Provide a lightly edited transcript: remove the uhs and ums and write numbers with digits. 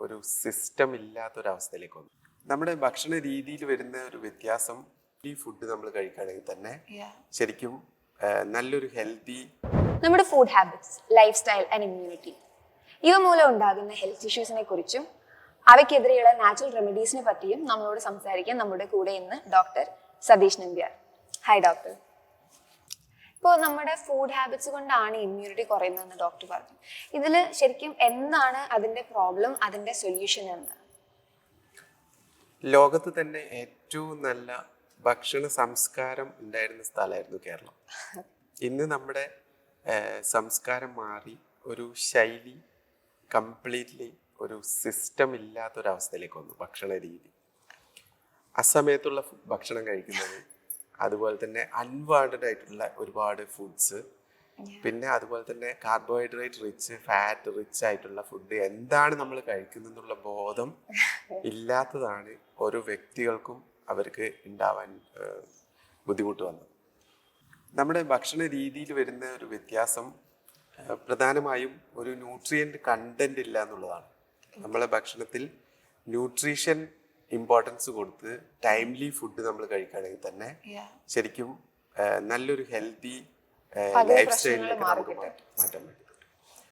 ഒരു സിസ്റ്റം ഇല്ലാത്തൊരവസ്ഥയിലേക്ക് വന്നു. നമ്മുടെ ഭക്ഷണ രീതിയിൽ വരുന്ന ഒരു വ്യത്യാസം, ഈ ഫുഡ് നമ്മൾ കഴിക്കുകയാണെങ്കിൽ തന്നെ ശരിക്കും നല്ലൊരു ഹെൽത്തി നമ്മുടെ food habits, life style and immunity ഇവ മൂലം ഉണ്ടാകുന്ന ഹെൽത്ത് ഇഷ്യൂസിനെ കുറിച്ചും അവയ്ക്കെതിരെയുള്ള നാച്ചുറൽ റെമഡീസിനെ പറ്റിയും നമ്മളോട് സംസാരിക്കാൻ നമ്മുടെ കൂടെ ഇന്ന് doctor Satish Nambiar. Hi doctor. ഇപ്പോൾ നമ്മുടെ ഫുഡ് ഹാബിറ്റ്സ് കൊണ്ടാണ് ഇമ്മ്യൂണിറ്റി കുറയുന്നതെന്ന് ഡോക്ടർ പറഞ്ഞു. ഇതിൽ ശരിക്കും എന്താണ് അതിന്റെ പ്രോബ്ലം, അതിന്റെ സൊല്യൂഷൻ എന്താണ്? ലോകത്ത് തന്നെ ഏറ്റവും നല്ല ഭക്ഷണ സംസ്കാരം ഉണ്ടായിരുന്ന സ്ഥലമായിരുന്നു കേരളം. ഇന്ന് നമ്മുടെ സംസ്കാരം മാറി ഒരു ശൈലി, കംപ്ലീറ്റ്ലി ഒരു സിസ്റ്റം ഇല്ലാത്തൊരവസ്ഥയിലേക്ക് വന്നു. ഭക്ഷണ രീതി, അസമയത്തുള്ള ഭക്ഷണം കഴിക്കുന്നത്, അതുപോലെ തന്നെ അൺവാണ്ടഡ് ആയിട്ടുള്ള ഒരുപാട് ഫുഡ്സ്, പിന്നെ അതുപോലെ തന്നെ കാർബോഹൈഡ്രേറ്റ് റിച്ച്, ഫാറ്റ് റിച്ച് ആയിട്ടുള്ള ഫുഡ് എന്താണ് നമ്മൾ കഴിക്കുന്നതെന്നുള്ള ബോധം ഇല്ലാത്തതാണ് ഓരോ വ്യക്തികൾക്കും അവർക്ക് ഉണ്ടാവാൻ ബുദ്ധിമുട്ട് വന്നത്. നമ്മുടെ ഭക്ഷണ രീതിയിൽ വരുന്ന ഒരു വ്യത്യാസം പ്രധാനമായും ഒരു ന്യൂട്രിയൻ്റ് കണ്ടന്റ് ഇല്ല എന്നുള്ളതാണ്. നമ്മളെ ഭക്ഷണത്തിൽ ന്യൂട്രീഷൻ ഇമ്പോർട്ടൻസ് കൊടുത്ത് ടൈംലി ഫുഡ് നമ്മൾ കഴിക്കുകയാണെങ്കിൽ തന്നെ ശരിക്കും നല്ലൊരു ഹെൽത്തി ലൈഫ് സ്റ്റൈലിലേക്ക് നമുക്ക് മാറ്റാൻ പറ്റും.